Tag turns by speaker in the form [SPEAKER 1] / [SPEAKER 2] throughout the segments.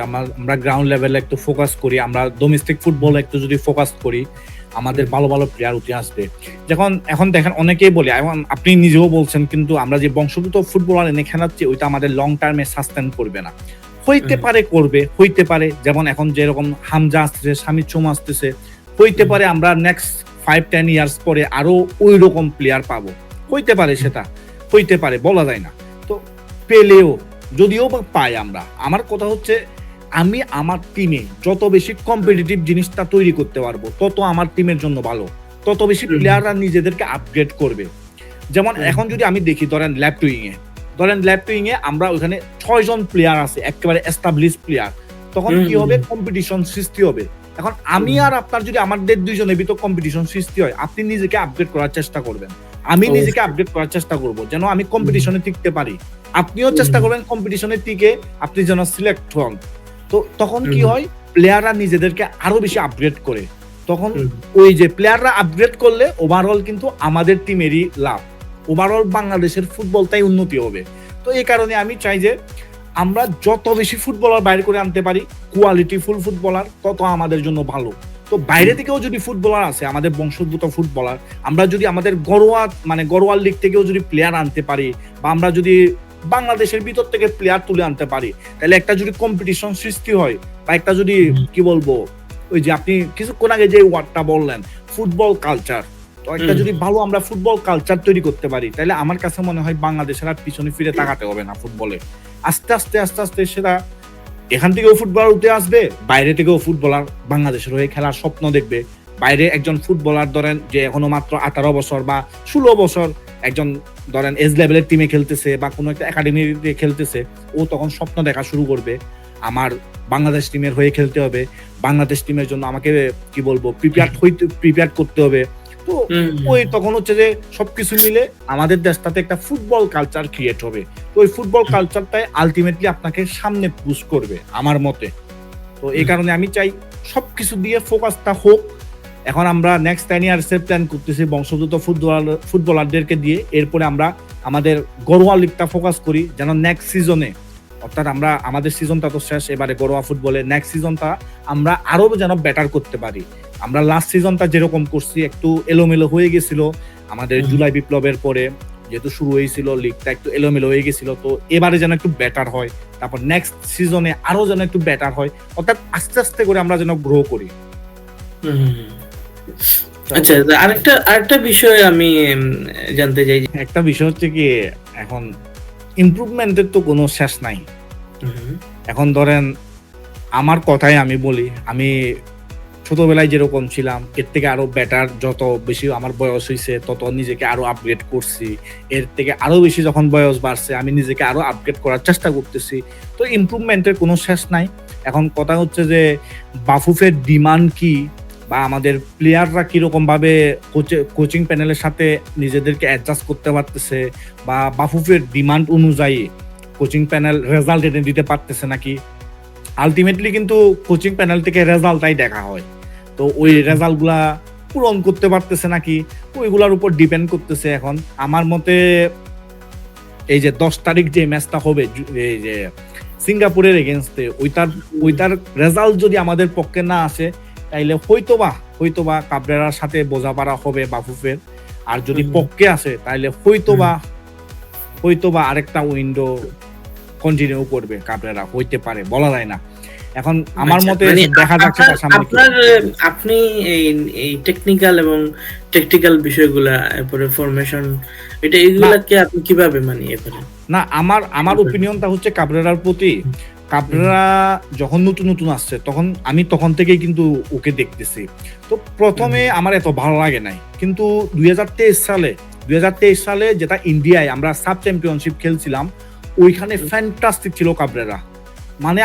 [SPEAKER 1] আমরা গ্রাউন্ড লেভেলে একটু ফোকাস করি, আমরা ডোমেস্টিক ফুটবলে একটু যদি ফোকাস করি, আমাদের ভালো ভালো প্লেয়ার উঠে আসবে। যখন এখন দেখেন অনেকেই বলে, এখন আপনি নিজেও বলছেন, কিন্তু আমরা যে বংশগত ফুটবলার এনে খেলাচ্ছি ওইটা আমাদের লং টার্মে সাস্টেন করবে না। হইতে পারে করবে, হইতে পারে, যেমন এখন যেরকম হামজা আসতেছে, স্বামী চুম আসতেছে, হইতে পারে আমরা নেক্সট 5-10 ইয়ার্স পরে আরো ওই রকম প্লেয়ার পাবো, হইতে পারে, সেটা হইতে পারে, বলা যায় না। তো পেলেও যদিও বা পাই আমরা, আমার কথা হচ্ছে আমি আমার টিমে যত বেশি কম্পিটিটিভ জিনিসটা তৈরি করতে পারবো তত আমার টিমের জন্য ভালো, তত বেশি প্লেয়াররা নিজেদেরকে আপগ্রেড করবে। যেমন এখন যদি আমি দেখি, ধরেন লেফট উইং এ আমরা ওখানে 6 জন প্লেয়ার আছে একেবারে এস্টাবলিশ প্লেয়ার, তখন কি হবে, কম্পিটিশন সৃষ্টি হবে। এখন আমি আর আপনার যদি আমাদের দুইজনের ভিতর কম্পিটিশন সৃষ্টি হয়, আপনি নিজেকে আপগ্রেড করার চেষ্টা করবেন, আমি নিজেকে আপগ্রেড করার চেষ্টা করব যেন আমি কম্পিটিশনে টিকতে পারি, আপনিও চেষ্টা করবেন কম্পিটিশনে টিকে আপনি যেন সিলেক্ট হন। তো তখন কি হয়, প্লেয়াররা নিজেদেরকে আরো বেশি আপগ্রেড করে, তখন ওই যে প্লেয়াররা আপগ্রেড করলে ওভারঅল কিন্তু আমাদের টিমেরই লাভ, ওভারঅল বাংলাদেশের ফুটবলটাই উন্নতি হবে। তো এই কারণে আমি চাই যে আমরা যত বেশি ফুটবলার বাইরে করে আনতে পারি, কোয়ালিটি ফুল ফুটবলার, তত আমাদের জন্য ভালো। তো বাইরে থেকেও যদি ফুটবলার আছে, আমাদের বংশোদ্ভূত ফুটবলার, আমরা যদি আমাদের ঘরোয়া লিগ থেকেও যদি প্লেয়ার আনতে পারি, বা আমরা যদি বাংলাদেশের ভিতর থেকে প্লেয়ার তুলে আনতে পারি, তাহলে একটা যদি কম্পিটিশন সৃষ্টি হয়, বা একটা যদি কি বলবো, ওই যে আপনি কিছুক্ষণ আগে যে ওয়ার্ডটা বললেন, ফুটবল কালচার, তো একটা যদি ভালো আমরা ফুটবল কালচার তৈরি করতে পারি, তাহলে আমার কাছে মনে হয় বাংলাদেশের আর পিছনে ফিরে তাকাতে হবে না ফুটবলে। আস্তে আস্তে সেটা এখান থেকেও ফুটবলার উঠে আসবে, বাইরে থেকেও ফুটবলার বাংলাদেশের হয়ে খেলার স্বপ্ন দেখবে। বাইরে একজন ফুটবলার ধরেন যে এখনো মাত্র 18 বছর বা 16 বছর, একজন ধরেন এজ লেভেলের টিমে খেলতেছে বা কোনো একটা একাডেমিতে খেলতেছে, ও তখন স্বপ্ন দেখা শুরু করবে, আমার বাংলাদেশ টিমের হয়ে খেলতে হবে, বাংলাদেশ টিমের জন্য আমাকে কি বলবো প্রিপেয়ার করতে হবে। তো ওই তখন হচ্ছে যে সবকিছু মিলে আমাদের দেশটাতে একটা ফুটবল কালচার ক্রিয়েট হবে। তো ওই ফুটবল কালচারটাই আলটিমেটলি আপনাকে সামনে পুশ করবে আমার মতে। তো এই কারণে আমি চাই সবকিছু দিয়ে ফোকাসটা হোক। এখন আমরা নেক্সট 10 ইয়ার্সের প্ল্যান করতেছি বংশোদ্ভূত ফুটবলারদেরকে দিয়ে, এরপরে আমরা আমাদের ঘরোয়া লিগটা ফোকাস করি, যেন নেক্সট সিজনে, অর্থাৎ আমরা আমাদের সিজনটা তো শেষ এবারে ঘরোয়া ফুটবলে, নেক্সট সিজনটা আমরা আরো যেন বেটার করতে পারি। আমরা লাস্ট সিজনটা যেরকম করছি একটু এলোমেলো হয়ে গেছিল, আমাদের জুলাই বিপ্লবের পরে যেহেতু শুরু হয়েছিল, লিগটা একটু এলোমেলো হয়ে গেছিল, তো এবারে যেন একটু বেটার হয়, তারপর নেক্সট সিজনে আরো যেন একটু বেটার হয়, অর্থাৎ আস্তে আস্তে করে আমরা যেন গ্রো করি।
[SPEAKER 2] আচ্ছা, আরেকটা বিষয় আমি জানতে চাই।
[SPEAKER 1] একটা বিষয় হচ্ছে কি, এখন ইমপ্রুভমেন্টের তো কোনো শেষ নাই। এখন ধরেন আমার কথাই আমি বলি, আমি ছোটবেলায় যেরকম ছিলাম এর থেকে আরো বেটার, যত বেশি আমার বয়স হয়েছে তত নিজেকে আরো আপগ্রেড করছি, এর থেকে আরো বেশি যখন বয়স বাড়ছে আমি নিজেকে আরো আপগ্রেড করার চেষ্টা করতেছি। তো ইমপ্রুভমেন্টের কোনো শেষ নাই। এখন কথা হচ্ছে যে বাফুফের ডিমান্ড কি, বা আমাদের প্লেয়াররা কিরকম ভাবে কোচিং প্যানেলের সাথে নিজেদেরকে অ্যাডজাস্ট করতে পারতেছে, বা বাফুফের ডিমান্ড অনুযায়ী কোচিং প্যানেল রেজাল্ট এনে দিতে পারতেছে নাকি। আলটিমেটলি কিন্তু কোচিং প্যানেল থেকে রেজাল্টটাই দেখা হয়, তো ওই রেজাল্টগুলা পূরণ করতে পারতেছে নাকি, ওইগুলার উপর ডিপেন্ড করতেছে। এখন আমার মতে এই যে 10 তারিখ যে ম্যাচটা হবে এই যে সিঙ্গাপুরের এগেইনস্টে, ওইটার রেজাল্ট যদি আমাদের পক্ষে না আসে, তাইলে হয়তোবা কাবরেরার সাথে বোঝাপড়া হবে বাফুফের, আর যদি পক্ষে আসে তাইলে হয়তোবা আরেকটা উইন্ডো কন্টিনিউ করবে কাবরেরা, হইতে পারে, বলা যায় না। এখন আমার মতে দেখা যাচ্ছে
[SPEAKER 2] আপনি এই টেকনিক্যাল এবং ট্যাকটিক্যাল বিষয়গুলা, এরপরে ফরমেশন, এইগুলাকে আপনি কিভাবে মানিয়ে করেন?
[SPEAKER 1] না, আমার ওপিনিয়নটা হচ্ছে কাবরেরার প্রতি, কাবরেরা যখন নতুন আসছে তখন থেকেই কিন্তু ওকে দেখতেছি। তো প্রথমে আমার এত ভালো লাগে নাই, কিন্তু 2023 সালে যেটা ইন্ডিয়ায় আমরা সাব চ্যাম্পিয়নশিপ খেলছিলাম, ওইখানে ফ্যান্টাস্টিক ছিল কাবরেরা। মানে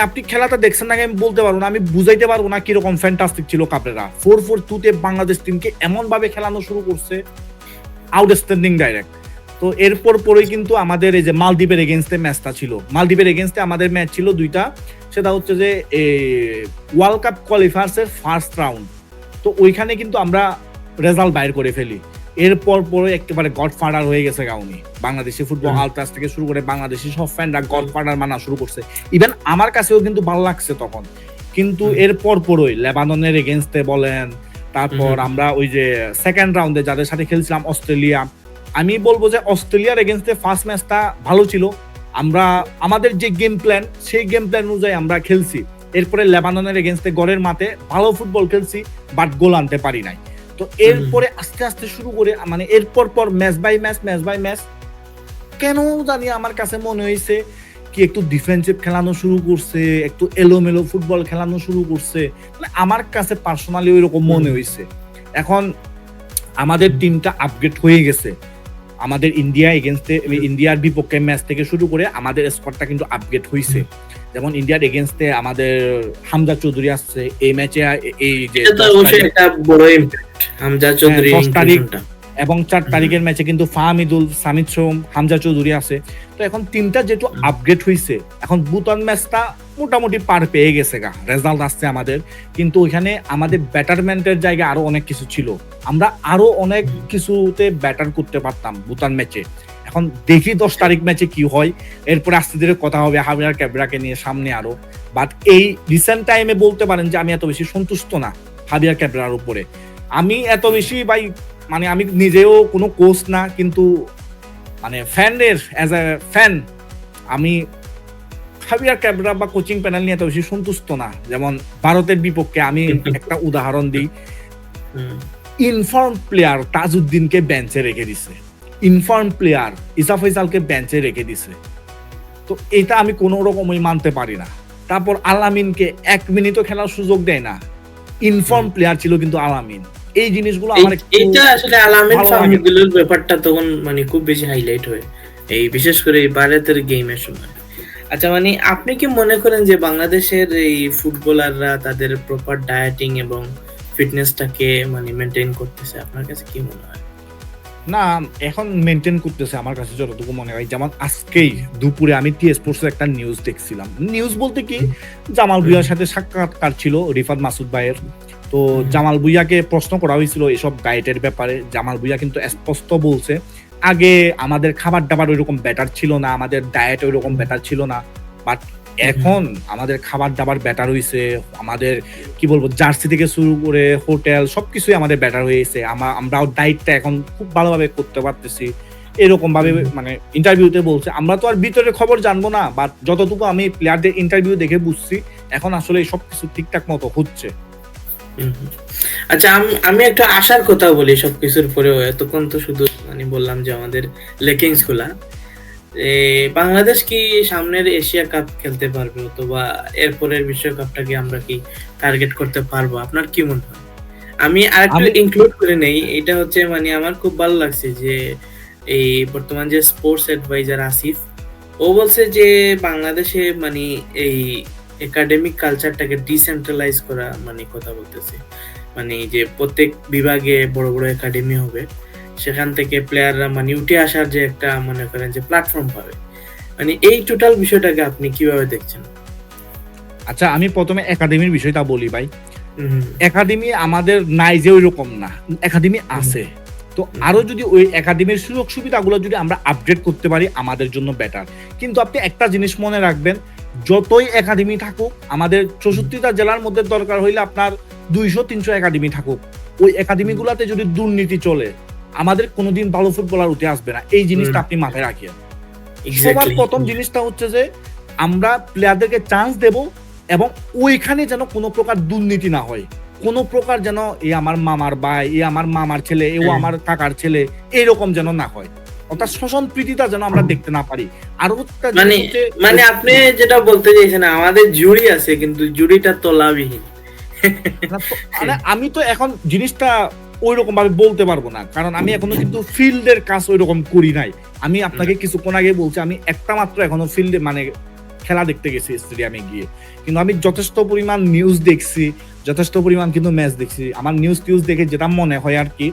[SPEAKER 1] আপনি খেলাটা দেখছেন নাকি আমি বলতে পারবো না, আমি বুঝাইতে পারবো না কিরকম ফ্যান্টাস্টিক ছিল কাবরেরা। 4-4-2 বাংলাদেশ টিমকে এমন ভাবে খেলানো শুরু করছে, আউটস্ট্যান্ডিং ডাইরেক্ট। তো এরপর পরেই কিন্তু আমাদের এই যে মালদ্বীপের এগেইনস্টে ম্যাচটা ছিল, মালদ্বীপের এগেইনস্টে আমাদের ম্যাচ ছিল 2টা, সেটা হচ্ছে যে ওয়ার্ল্ড কাপ কোয়ালিফায়ার্সের ফার্স্ট রাউন্ড। তো ওইখানে কিন্তু আমরা রেজাল্ট বাইর করে ফেলি। এরপর পরে একেবারে গডফাদার হয়ে গেছে উনি। বাংলাদেশি ফুটবল আলট্রাস থেকে শুরু করে বাংলাদেশি সব ফ্যানরা গডফাদার মানা শুরু করছে। ইভেন আমার কাছেও কিন্তু ভালো লাগছে তখন, কিন্তু এরপর পরই লেবাননের এগেনস্টে বলেন, তারপর আমরা ওই যে সেকেন্ড রাউন্ডে যাদের সাথে খেলছিলাম অস্ট্রেলিয়া, আমি বলবো যে অস্ট্রেলিয়ার এগেনস্টে ফার্স্ট ম্যাচটা ভালো ছিল, আমরা আমাদের যে গেম প্ল্যান সেই গেম প্ল্যান অনুযায়ী আমরা খেলছি। এরপরে লেবাননের এগেনস্টে গড়ের মাঠে ভালো ফুটবল খেলছি, বাট গোল আনতে পারি নাই। তো এরপরে আস্তে আস্তে শুরু করে মানে এরপর পর ম্যাচ বাই ম্যাচ কেন জানি আমার কাছে মনে হয়েছে কি একটু ডিফেন্সিভ খেলানো শুরু করছে, একটু এলোমেলো ফুটবল খেলানো শুরু করছে, মানে আমার কাছে পার্সোনালি ওইরকম মনে হয়েছে। এখন আমাদের টিমটা আপগ্রেড হয়ে গেছে, আমাদের ইন্ডিয়া এগেনস্টে ইন্ডিয়ার বিপক্ষে ম্যাচ থেকে শুরু করে আমাদের স্কোয়াডটা কিন্তু আপগ্রেড হয়েছে। যেমন ইন্ডিয়ার এগেনস্টে আমাদের হামজা চৌধুরী আসছে এই ম্যাচে, এই যে
[SPEAKER 2] একটা বড় ইমপ্যাক্ট হামজা চৌধুরী
[SPEAKER 1] 10 তারিখ এবং 4 তারিখের ম্যাচে কিন্তু ফাহামিদুল, সামিদ সোম, হামজা চৌধুরী আছে। তো এখন টিমটা যেহেতু আপগ্রেড হয়েছে, এখন ভুটান ম্যাচটা মোটামুটি পার পেয়ে গেছে গা, রেজাল্ট আসছে আমাদের, কিন্তু ওইখানে আমাদের ব্যাটারমেন্টের জায়গায় আরো অনেক কিছু ছিল, আমরা আরো অনেক কিছুতে ব্যাটার করতে পারতাম ভুটান ম্যাচে। এখন দেখি 10 তারিখ ম্যাচে কি হয়, এরপরে আস্তে ধীরে কথা হবে হাবিয়ার ক্যাবরাকে নিয়ে সামনে আরো। বাট এই রিসেন্ট টাইমে বলতে পারেন যে আমি এত বেশি সন্তুষ্ট না হাবিয়ার ক্যাবরার উপরে। আমি এত বেশি ভাই মানে আমি নিজেও কোনো কোচ না, কিন্তু মানে ফ্যানের অ্যাজ এ ফ্যান আমি হাবিয়ার ক্যাবরা বা কোচিং প্যানেল নিয়ে এত বেশি সন্তুষ্ট না। যেমন ভারতের বিপক্ষে আমি একটা উদাহরণ দিই, ইনফর্ম প্লেয়ার তাজউদ্দিনকে বেঞ্চে রেখে দিছে, ইনফর্ম প্লেয়ার ইসা ফয়সালকে বেঞ্চে রেখে দিছে, তো এটা আমি কোনো রকমই মানতে পারি না। তারপর আলামিনকে 1 মিনিটও খেলার সুযোগ দেয় না, ইনফর্ম প্লেয়ার ছিল কিন্তু আলামিন। এই জিনিসগুলো আমার
[SPEAKER 2] এটা আসলে আলামিন ফাহমিদুলের ব্যাপারটা তখন মানে খুব বেশি হাইলাইট হয় এই বিশেষ করে এই ভারতের গেমের সময়। আচ্ছা, মানে আপনি কি মনে করেন যে বাংলাদেশের এই ফুটবলাররা তাদের প্রপার ডায়েটিং এবং ফিটনেসটাকে মানে মেনটেন করতেছে? আপনার কাছে কি মনে হয়?
[SPEAKER 1] না, এখন মেনটেন করতেছে আমার কাছে যতটুকু মনে হয়। যেমন আজকেই দুপুরে আমি টি স্পোর্টসের একটা নিউজ দেখছিলাম, নিউজ বলতে কি জামাল ভুঁইয়ার সাথে সাক্ষাৎকার ছিল রিফাত মাসুদ ভাইয়ের। তো জামাল ভুঁইয়াকে প্রশ্ন করা হয়েছিল এসব ডায়েটের ব্যাপারে। জামাল ভুঁইয়া কিন্তু স্পষ্ট বলছে আগে আমাদের খাবার দাবার ওইরকম বেটার ছিল না, আমাদের ডায়েট ওইরকম বেটার ছিল না, বাট এখন আমাদের খাবার দাবার বেটার হয়েছে, আমাদের কি বলবো জার্সি থেকে শুরু করে হোটেল সবকিছুই আমাদের বেটার হয়েছে, আমরাও ডায়েটটা এখন খুব ভালোভাবে করতে পারতেছি, এরকম ভাবে মানে ইন্টারভিউতে বলছে। আমরা তো আর ভিতরের খবর জানবো না, বাট যতটুকু আমি প্লেয়ারদের ইন্টারভিউ দেখে বুঝছি এখন আসলে সবকিছু ঠিকঠাক মতো হচ্ছে।
[SPEAKER 2] আচ্ছা, আমি একটা আশার কথা বলি সবকিছুর পরেও। এতক্ষণ তো শুধু মানে বললাম যে আমাদের লেকিংস গুলা, বাংলাদেশ কি সামনের এশিয়া কাপ খেলতে পারবে অথবা এরপরের বিশ্বকাপটাকে আমরা কি টার্গেট করতে পারবো? আপনার কি মনে হয়? আমি আরেকটু ইনক্লুড করে নেই, এটা হচ্ছে মানে আমার খুব ভালো লাগছে যে এই বর্তমান যে স্পোর্টস অ্যাডভাইজার আসিফ, ও বলছে যে বাংলাদেশে মানে এই একাডেমিক কালচারটাকে ডিসেন্ট্রালাইজ করা মানে কথা বলতেছে, মানে যে প্রত্যেক বিভাগে বড় বড় একাডেমি হবে, সেখান থেকে প্লেয়াররা মানে উঠে আসার যে একটা মনে করেন যে প্ল্যাটফর্ম পাবে, মানে এই টোটাল বিষয়টাকে আপনি কিভাবে দেখছেন?
[SPEAKER 1] আচ্ছা, আমি প্রথমে একাডেমির বিষয়টা বলি ভাই। একাডেমি আমাদের নাই যে ওইরকম না, একাডেমি আছে, তো আরো যদি ওই একাডেমির সুযোগ সুবিধাগুলো যদি আমরা আপডেট করতে পারি আমাদের জন্য বেটার। কিন্তু আপনি একটা জিনিস মনে রাখবেন, যতই একাডেমি থাকুক, আমাদের 64টা জেলার মধ্যে দরকার হইলে আপনার 200-300 একাডেমি থাকুক, ওই একাডেমিগুলোতে যদি দুর্নীতি চলে আমাদের কোনোদিন ভালো ফুটবলার উঠে আসবে না। এই জিনিসটা আপনি মাথায় রাখিয়ে, সবার প্রথম জিনিসটা হচ্ছে যে আমরা প্লেয়ারদেরকে চান্স দেব এবং ওইখানে যেন কোনো প্রকার দুর্নীতি না হয়, কোনো প্রকার যেন এই আমার মামার ভাই, এই আমার মামার ছেলে, এও আমার কাকার ছেলে, এরকম যেন না হয়, অর্থাৎ শোষণ প্রীতিটা যেন আমরা দেখতে না পারি। আর
[SPEAKER 2] মানে আপনি যেটা বলতে চাইছেন আমাদের জুরি আছে কিন্তু জুরিটা তলাবিহীন।
[SPEAKER 1] মানে আমি তো এখন জিনিসটা ওইরকম ভাবে বলতে পারবো না, কারণ আমি এখনো কিন্তু ফিল্ডের কাজ ওইরকম করি নাই। আমি আপনাকে কিছুক্ষণ আগে বলছি আমি একটা মাত্র এখনো ফিল্ডে মানে খেলা দেখতে গেছি স্টেডিয়ামে গিয়ে, কিন্তু আমি যথেষ্ট পরিমাণ নিউজ দেখছি, যথেষ্ট পরিমাণ কিন্তু ম্যাচ দেখছি। আমার নিউজ দেখে যেটা মনে হয় আর কি,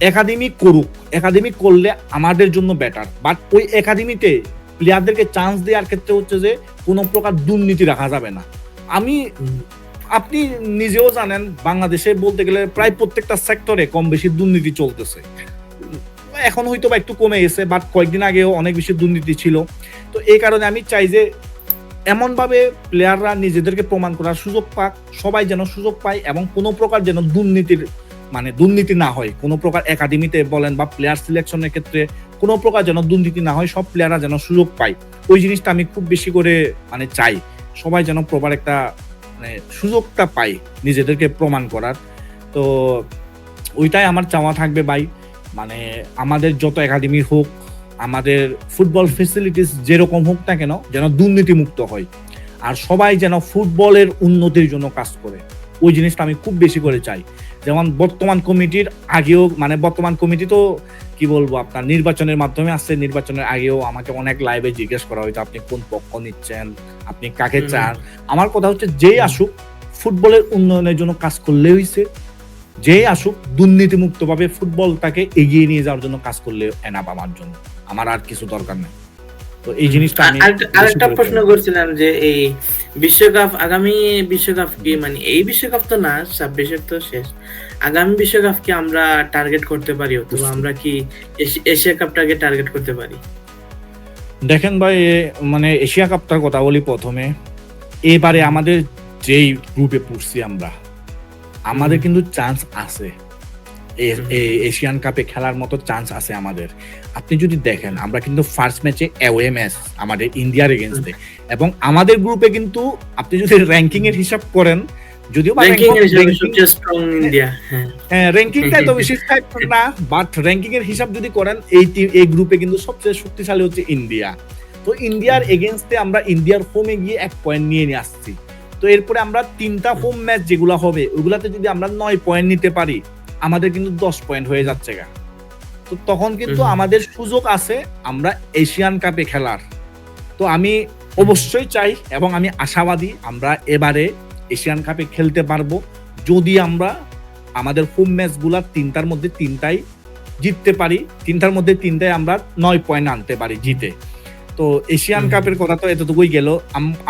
[SPEAKER 1] একাডেমি করুক, একাডেমি করলে আমাদের জন্য বেটার, বাট ওই একাডেমিতে প্লেয়ারদেরকে চান্স দেওয়ার ক্ষেত্রে হচ্ছে যে কোনো প্রকার দুর্নীতি রাখা যাবে না। আমি আপনি নিজেও জানেন বাংলাদেশে বলতে গেলে প্রায় প্রত্যেকটা সেক্টরে কম বেশি দুর্নীতি চলতেছে। এখন হয়তো বা একটু কমে গেছে, বাট কয়েকদিন আগেও অনেক বেশি দুর্নীতি ছিল। তো এই কারণে আমি চাই যে এমনভাবে প্লেয়াররা নিজেদেরকে প্রমাণ করার সুযোগ পাক, সবাই যেন সুযোগ পায় এবং কোনো প্রকার যেন দুর্নীতি না হয়। কোনো প্রকার একাডেমিতে বলেন বা প্লেয়ার সিলেকশনের ক্ষেত্রে কোনো প্রকার যেন দুর্নীতি না হয়, সব প্লেয়াররা যেন সুযোগ পায়। ওই জিনিসটা আমি খুব বেশি করে চাই। সবাই যেন প্রপার একটা সুযোগটা পায় নিজেদেরকে প্রমাণ করার। তো ওইটাই আমার চাওয়া থাকবে ভাই। আমাদের যত একাডেমি হোক, আমাদের ফুটবল ফেসিলিটিস যেরকম হোক না কেন, যেন দুর্নীতিমুক্ত হয় আর সবাই যেন ফুটবলের উন্নতির জন্য কাজ করে। ওই জিনিসটা আমি খুব বেশি করে চাই। যেমন বর্তমান কমিটির আগেও বর্তমান কমিটি তো কি বলবো, আপনার নির্বাচনের মাধ্যমে আসছে, নির্বাচনের আগেও আমাকে অনেক লাইভে জিজ্ঞেস করা হয়তো আপনি কোন পক্ষ নিচ্ছেন, আপনি কাকে চান। আমার কথা হচ্ছে যেই আসুক ফুটবলের উন্নয়নের জন্য কাজ করলে হইছে, যেই আসুক দুর্নীতিমুক্ত ভাবে ফুটবলটাকে এগিয়ে নিয়ে যাওয়ার জন্য কাজ করলে এনাফ আমার জন্য, আমার আর কিছু দরকার নেই। তো এই জিনিসটা আমি
[SPEAKER 2] আরেকটা প্রশ্ন করছিলাম যে এই বিশ্বকাপ, আগামী বিশ্বকাপ কি এই বিশ্বকাপ তো না, 26-এর তো শেষ, আগামী বিশ্বকাপ কি আমরা টার্গেট করতে পারি, অথবা আমরা কি এশিয়া কাপটাকে টার্গেট করতে পারি?
[SPEAKER 1] দেখেন ভাই, এশিয়া কাপটার কথা বলি প্রথমে। এবারে আমাদের যেই গ্রুপে পড়ছি আমাদের কিন্তু চান্স আছে, এশিয়ান কাপে খেলার মতো চান্স আছে আমাদের। আপনি যদি দেখেন আমরা কিন্তু ফার্স্ট ম্যাচে অ্যাওয়ে ম্যাচ আমাদের ইন্ডিয়ার এগেইনস্টে, এবং আমাদের গ্রুপে কিন্তু আপনি যদি র্যাঙ্কিং এর হিসাব করেন, যদিও র্যাঙ্কিংটা তো বেশি না, বাট র্যাঙ্কিং এর হিসাব যদি করেন এই গ্রুপে কিন্তু সবচেয়ে শক্তিশালী হচ্ছে ইন্ডিয়া। তো ইন্ডিয়ার এগেইনস্টে আমরা ইন্ডিয়ার হোমে গিয়ে 1 পয়েন্ট নিয়ে আসছি। তো এরপরে আমরা 3টা হোম ম্যাচ যেগুলো হবে ওগুলাতে যদি আমরা 9 পয়েন্ট নিতে পারি, আমাদের কিন্তু 10 পয়েন্ট হয়ে যাচ্ছে গা। তো তখন কিন্তু আমাদের সুযোগ আছে আমরা এশিয়ান কাপে খেলার। তো আমি অবশ্যই চাই এবং আমি আশাবাদী আমরা এবারে এশিয়ান কাপে খেলতে পারবো, যদি আমরা আমাদের হোম ম্যাচগুলা 3টার মধ্যে 3টাই জিততে পারি, 3টার মধ্যে 3টাই আমরা 9 পয়েন্ট আনতে পারি জিতে। তো এশিয়ান কাপের কথা তো এতটুকুই গেল।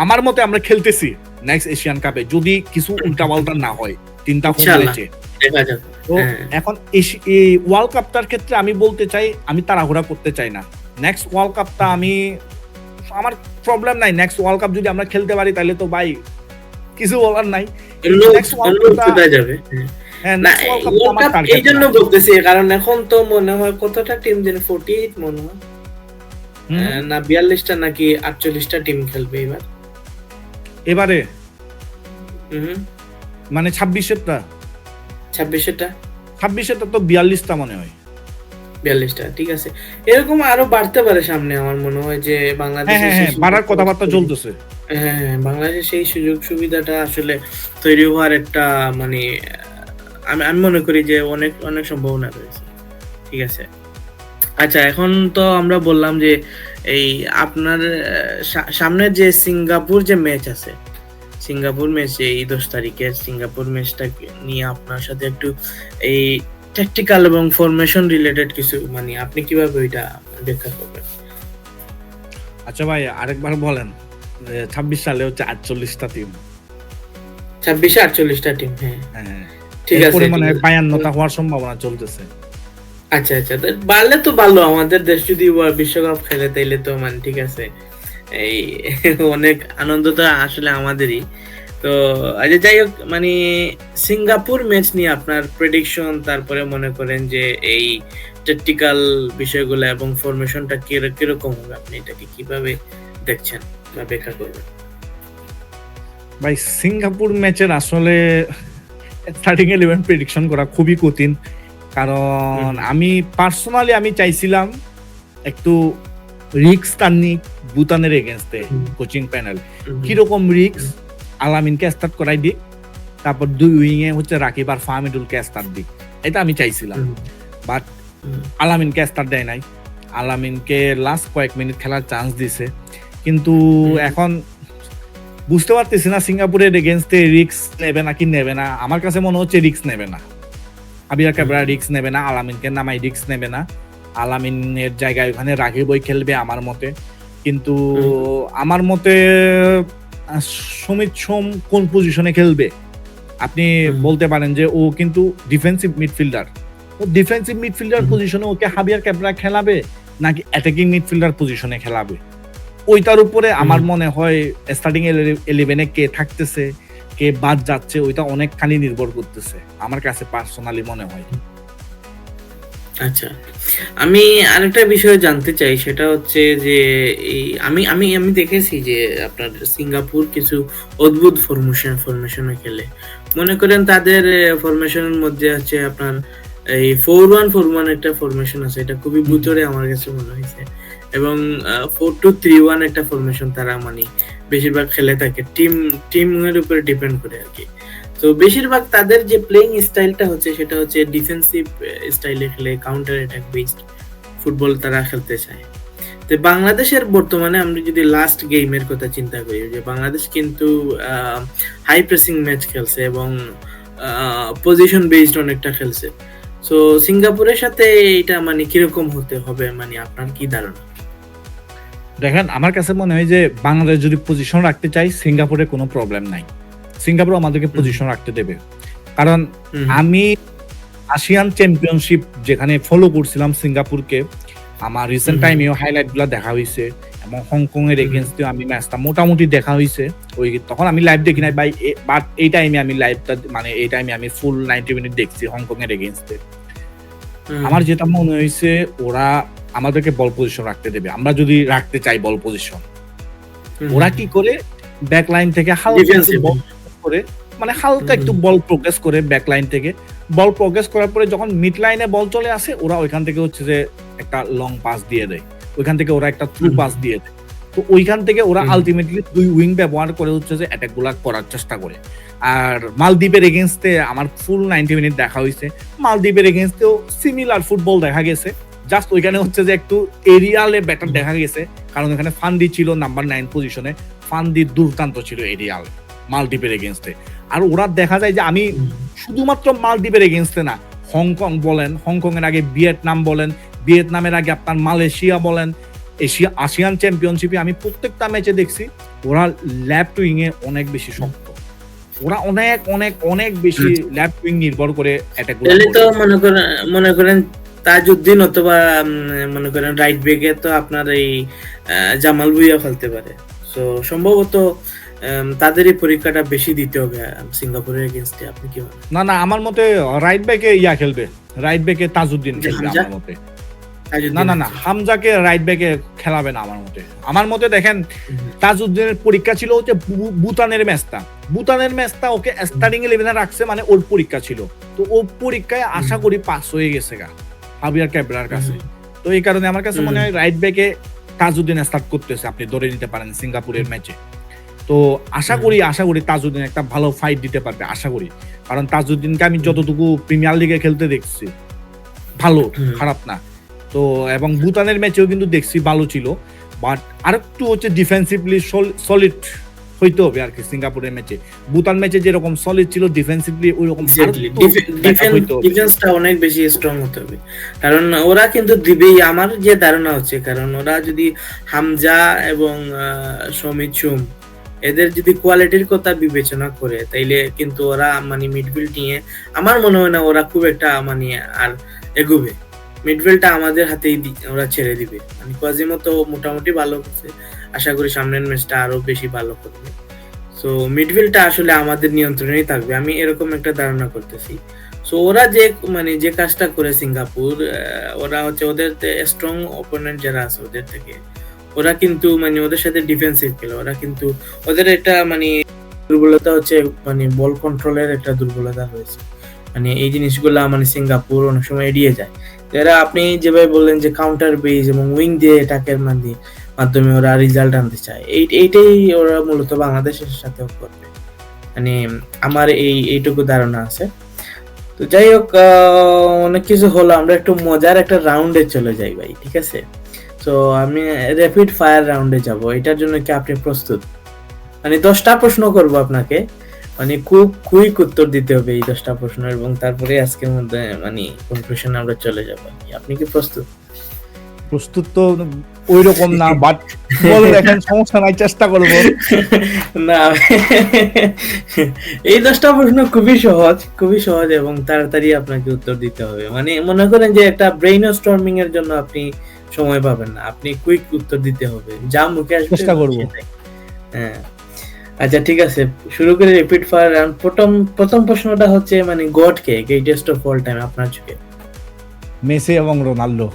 [SPEAKER 1] আমার মতে আমরা খেলতেছি নেক্সট এশিয়ান কাপে, যদি কিছু উল্টাপাল্টা না হয় 3টা হোম ম্যাচে। তো এখন এই ওয়ার্ল্ড কাপটার ক্ষেত্রে আমি বলতে চাই, আমি তাড়াহুড়া করতে চাই না। নেক্সট ওয়ার্ল্ড কাপটা আমার প্রবলেম নাই, নেক্সট ওয়ার্ল্ড কাপ যদি আমরা খেলতে পারি তাহলে তো ভাই কিছু বলার নাই।
[SPEAKER 2] এই জন্য বলতেছি, কারণ এখন তো মনে হয় কতটা টিম যেন 48 মনে হয় না 42টা নাকি 48টা টিম খেলবে এবারে
[SPEAKER 1] 26এরটা
[SPEAKER 2] 26এরটা
[SPEAKER 1] তো 42টা মনে হয়,
[SPEAKER 2] 42টা। ঠিক আছে, এরকম আরো বাড়তে পারে সামনে। আমার মনে হয় যে বাংলাদেশে
[SPEAKER 1] বাড়ার কথাবার্তা চলতেছে।
[SPEAKER 2] হ্যাঁ, বাংলাদেশে সেই সুযোগ সুবিধাটা আসলে তৈরি হওয়ার একটা আমি মনে করি যে অনেক অনেক সম্ভাবনা রয়েছে। ঠিক আছে, আচ্ছা, এখন তো আমরা বললাম যে এই আপনার সামনের যে সিঙ্গাপুর যে ম্যাচ আছে, সিঙ্গাপুর ম্যাচে এই 10 তারিখের সিঙ্গাপুর ম্যাচটা নিয়ে আপনার সাথে একটু এই ট্যাকটিক্যাল এবং ফরমেশন রিলেটেড কিছু আপনি কিভাবে ওইটা ব্যাখ্যা করবেন?
[SPEAKER 1] আচ্ছা ভাই, আরেকবার বলেন। 26 সালে হচ্ছে 48টা টিম,
[SPEAKER 2] 26-এ 48টা টিম। হ্যাঁ, ঠিক আছে,
[SPEAKER 1] মানে 52টা হওয়ার সম্ভাবনা চলতেছে।
[SPEAKER 2] আচ্ছা, বাড়লে তো ভালো, আমাদের দেশ যদি বিশ্বকাপ খেলে তাইলে তো ঠিক আছে, এই অনেক আনন্দটা আসলে আমাদেরই। তো আচ্ছা, যাই হোক, সিঙ্গাপুর ম্যাচ নিয়ে আপনার প্রেডিকশন, তারপরে মনে করেন যে এই ট্যাকটিক্যাল বিষয়গুলো এবং ফরমেশনটা কিরকম হবে, আপনি এটাকে কিভাবে দেখছেন বা ব্যাখ্যা করবেন?
[SPEAKER 1] ভাই, সিঙ্গাপুর ম্যাচের আসলে স্টার্টিং 11 প্রেডিকশন করা খুবই কঠিন, কারণ আমি পার্সোনালি চাইছিলাম একটু রিক্স টার্নি ভুটানের এগেইনস্টে কোচিং প্যানেল। কিরকম রিক্স, আলামিনকে স্টার্ট করাই দিক, তারপর 2 উইংয়ে হচ্ছে রাকিব আর ফাহমিদুলকে স্টার্ট দিক, এটা আমি চাইছিলাম। বাট আলামিনকে স্টার্ট দেয় নাই, আলামিনকে লাস্ট কয়েক মিনিট খেলার চান্স দিছে। কিন্তু এখন বুঝতে পারতেছি না সিঙ্গাপুরের এগেইনস্টে রিক্স নেবে নাকি নেবে না। আমার কাছে মনে হচ্ছে রিক্স নেবে না, আবির ক্যাবরা রিক্স নেবে না, আলামিনকে নামাই রিক্স নেবে না। আলামিনের জায়গায় ওখানে রাকিবই খেলবে আমার মতে। কিন্তু আমার মতে সমিত সোম কোন পজিশনে খেলবে আপনি
[SPEAKER 2] হুম।
[SPEAKER 1] বলতে পারেন যে ও কিন্তু ডিফেন্সিভ মিডফিল্ডার। ও ডিফেন্সিভ মিডফিল্ডার
[SPEAKER 2] হুম।
[SPEAKER 1] পজিশনে ওকে হাবিয়ার ক্যাবরা খেলাবে নাকি অ্যাটাকিং মিডফিল্ডার পজিশনে খেলাবে? ওইটার উপরে আমার
[SPEAKER 2] হুম।
[SPEAKER 1] মনে হয় স্টার্টিং 11 এ কে থাকতেছে, কে বাদ যাচ্ছে ওইটা অনেকখানি নির্ভর করতেছে। আমার কাছে পার্সোনালি মনে হয়।
[SPEAKER 2] আচ্ছা। আমি আরেকটা বিষয় জানতে চাই, সেটা হচ্ছে যে এই আমি আমি আমি দেখেছি যে আপনার সিঙ্গাপুর কিছু অদ্ভুত ফরমেশনে খেলে। মনে করেন তাদের ফরমেশনের মধ্যে আছে আপনার এই 4-1-4-1 একটা ফরমেশন আছে। এটা খুবই
[SPEAKER 1] হুম,
[SPEAKER 2] ভুতুড়ে আমার কাছে মনে হইছে। এবং 4-2-3-1 একটা ফরমেশন তারা মানে বেশিরভাগ খেলে থাকে। টিমের উপরে ডিপেন্ড করে আরকি। তো বেশিরভাগ তাদের যে প্লেইং স্টাইলটা হচ্ছে সেটা হচ্ছে ডিফেন্সিভ স্টাইলে খেলে, কাউন্টার অ্যাটাক বেসড ফুটবল তারা খেলতে চায়। তো বাংলাদেশের বর্তমানে আমরা যদি লাস্ট গেমের কথা চিন্তা করি, যে বাংলাদেশ কিন্তু হাই প্রেসিং ম্যাচ খেলছে এবং পজিশন বেসড অনেকটা খেলছে। সো সিঙ্গাপুরের সাথে এটা মানে কিরকম হতে হবে, মানে আপনার কি ধারণা?
[SPEAKER 1] দেখেন আমার কাছে মনে হয় যে বাংলাদেশ যদি পজিশন রাখতে চাই সিঙ্গাপুরে কোনো প্রবলেম নাই। সিঙ্গাপুর আমাদেরকে পজিশন রাখতে দেবে। কারণ
[SPEAKER 2] হুম,
[SPEAKER 1] আমি আসিয়ান চ্যাম্পিয়নশিপ যেখানে ফলো করছিলাম সিঙ্গাপুরকে, আমার রিসেন্ট
[SPEAKER 2] হুম,
[SPEAKER 1] টাইমেও হাইলাইট গুলা দেখা হইছে এবং হংকং এর
[SPEAKER 2] হুম,
[SPEAKER 1] এগেইনস্টেও আমি ম্যাচটা মোটামুটি দেখা হইছে। ওই তখন আমি লাইভ দেখি নাই ভাই, বাট এই টাইমে আমি লাইভটা মানে এই টাইমে আমি ফুল 90 মিনিট দেখছি হংকং এর এগেইনস্টে।
[SPEAKER 2] হুম,
[SPEAKER 1] আমার যেটা মনে হইছে ওরা আমাদেরকে বল পজিশন রাখতে দেবে। আমরা যদি রাখতে চাই বল পজিশন,
[SPEAKER 2] হুম,
[SPEAKER 1] ওরা কি করে ব্যাক লাইন থেকে হালকা একটু
[SPEAKER 2] ডিফেন্সিভ।
[SPEAKER 1] বল করে মানে হালকা একটু
[SPEAKER 2] হুম,
[SPEAKER 1] বল প্রোগ্রেস করে ব্যাক লাইন থেকে বল প্রোগ্রেস করার পরে যখন মিড লাইনে বল চলে আসে ওরা ওইখান থেকে হচ্ছে যে একটা লং পাস দিয়ে দেয়, ওইখান থেকে ওরা একটা থ্রু
[SPEAKER 2] হুম,
[SPEAKER 1] পাস দিয়ে দেয়। তো ওইখান থেকে ওরা
[SPEAKER 2] হুম,
[SPEAKER 1] আলটিমেটলি দুই উইং ব্যবহার করে হচ্ছে যে অ্যাটাক গুলা করার চেষ্টা করে। আর মালদ্বীপের এগেনস্টে আমার ফুল 90 মিনিট দেখা হয়েছে, মালদ্বীপের এগেনস্টেও সিমিলার ফুটবল দেখা গেছে। জাস্ট ওইখানে হচ্ছে যে একটু এরিয়ালে ব্যাটার দেখা গেছে, কারণ এখানে ফান্ডি ছিল নাম্বার 9 পজিশনে। ফান্ডি দুর্দান্ত ছিল এরিয়াল মালদ্বীপের এগেনস্টে। আর ওরা দেখা যায় যে আমি
[SPEAKER 2] হুম,
[SPEAKER 1] শুধুমাত্র মালদ্বীপের এগেনস্টে না, হংকং বলেন, হংকং এর আগে ভিয়েতনাম বলেন, ভিয়েতনামের আগে আপনার মালয়েশিয়া বলেন, আসিয়ান চ্যাম্পিয়নশিপে আমি প্রত্যেকটা ম্যাচে দেখছি ওরা লেফট উইং এ অনেক বেশি শক্ত। ওরা অনেক অনেক অনেক বেশি
[SPEAKER 2] হুম।
[SPEAKER 1] লেফট উইং নির্ভর করে অ্যাটাক গুলো
[SPEAKER 2] তাহলে তো
[SPEAKER 1] করে।
[SPEAKER 2] মনে করেন তাজউদ্দিন অথবা মনে করেন রাইট ব্যাকে তো আপনার এই জামাল ভুঁইয়া খেলতে পারে। সো সম্ভবত তাদেরই পরীক্ষাটা বেশি দিতে হবে সিঙ্গাপুরের এগেইনস্টে। আপনি কি বলেন?
[SPEAKER 1] না না আমার মতে রাইট ব্যাকে ইয়া খেলবে, রাইট ব্যাকে তাজউদ্দিন
[SPEAKER 2] যে
[SPEAKER 1] খেলবে
[SPEAKER 2] হামজা?
[SPEAKER 1] আমার মতে। না
[SPEAKER 2] তাজউদ্দিন
[SPEAKER 1] না না
[SPEAKER 2] আচ্ছা।
[SPEAKER 1] হামজাকে রাইট ব্যাকে খেলাবে না আমার মতে। আমার মতে দেখেন
[SPEAKER 2] হুম,
[SPEAKER 1] তাজউদ্দিনের পরীক্ষা ছিল হচ্ছে ভুটানের ম্যাচটা। ভুটানের ম্যাচটা ওকে স্টার্টিং 11 এ রাখছে মানে ওর পরীক্ষা ছিল। তো ও পরীক্ষায় আশা করি পাস হয়ে গেছে গা হাবিয়ার ক্যাবরার কাছে। তো এই কারণে আমার কাছে মনে হয় রাইট ব্যাকে তাজউদ্দিন স্টার্ট করতেছে, আপনি ধরে নিতে পারেন সিঙ্গাপুরের ম্যাচে। তো আশা করি তাজউদ্দিন একটা ভালো ফাইট দিতে পারবে, আশা করি। কারণ তাজউদ্দিনকে আমি যতটুকু প্রিমিয়ার লিগে খেলতে দেখছি ভালো,
[SPEAKER 2] হুম,
[SPEAKER 1] খারাপ না। তো এবং ভুটানের ম্যাচেও কিন্তু দেখছি ভালো ছিল। বাট আরেকটু হচ্ছে ডিফেন্সিভলি সলিড হইতে হবে আরকি সিঙ্গাপুরের ম্যাচে। ভুটান ম্যাচে যেরকম সলিড ছিল ডিফেন্সিভলি ওইরকম
[SPEAKER 2] এক্সাক্টলি।
[SPEAKER 1] আরেকটু বেটার হইতে হবে।
[SPEAKER 2] ডিফেন্সটা অনেক বেশি স্ট্রং হতে হবে। কারণ ওরা কিন্তু দিবেই, আমার যে ধারণা হচ্ছে, কারণ ওরা যদি হামজা এবং সমিত সুম এদের যদি কোয়ালিটির কথা বিবেচনা করে তাইলে কিন্তু ওরা মানে মিডফিল্ড নিয়ে আমার মনে হয় না ওরা খুব একটা মানে আর এগোবে। মিডফিল্ডটা আমাদের হাতেই ওরা ছেড়ে দিবে। মানে কোয়াজিমো তো মোটামুটি ভালো করছে। আশা করি সামনের ম্যাচটা আরো বেশি ভালো করবে। সো মিডফিল্ডটা আসলে আমাদের নিয়ন্ত্রণেই থাকবে। আমি এরকম একটা ধারণা করতেছি। সো ওরা যে মানে যে কাজটা করে সিঙ্গাপুর, ওরা হচ্ছে ওদের স্ট্রং অপোনেন্ট যারা আছে ওদের থেকে ওরা কিন্তু মানে ওদের সাথে ডিফেন্সিভ খেলে। ওরা কিন্তু ওদের একটা মানে দুর্বলতা হচ্ছে মানে বল কন্ট্রোলের একটা দুর্বলতা রয়েছে। মানে এই জিনিসগুলা মানে সিঙ্গাপুর অনেক সময় এড়িয়ে যায়। এরা আপনি যেভাবে বললেন যে কাউন্টার বেস এবং উইং দিয়ে অ্যাটাকের মাধ্যমে ওরা রেজাল্ট আনতে চায়। এইটাই ওরা মূলত বাংলাদেশের সাথেও করবে। মানে আমার এইটুকু ধারণা আছে। তো যাই হোক, অনেক কিছু হলো, আমরা একটু মজার একটা রাউন্ডে চলে যাই ভাই, ঠিক আছে? তো আমি র্যাপিড ফায়ার রাউন্ডে যাব। এটার জন্য কি আপনি প্রস্তুত? মানে 10টা প্রশ্ন করব আপনাকে, মানে খুব কুইক উত্তর দিতে হবে এই 10টা প্রশ্ন, এবং তারপরে আজকের মধ্যে মানে কনক্লুশনে আমরা চলে যাব। আপনি কি প্রস্তুত?
[SPEAKER 1] প্রস্তুত তো ওই রকম না, বাট বলে দেখেন, সমস্যা নাই, চেষ্টা করব।
[SPEAKER 2] না, এই 10টা প্রশ্ন খুবই সহজ এবং তাড়াতাড়ি আপনাকে উত্তর দিতে হবে। মানে মনে করেন যে একটা ব্রেইন স্টর্মিং এর জন্য আপনি সময় পাবেন না, আপনি কুইক উত্তর দিতে হবে, যা মুখে আসবে
[SPEAKER 1] চেষ্টা করব।
[SPEAKER 2] সেটাই। হ্যাঁ, আচ্ছা ঠিক আছে, শুরু করে রিপিট ফায়ার রাউন্ড। প্রথম প্রশ্নটা হচ্ছে মানে god K, greatest of all time আপনার চোখে?
[SPEAKER 1] মেসি এবং রোনাল্ডো।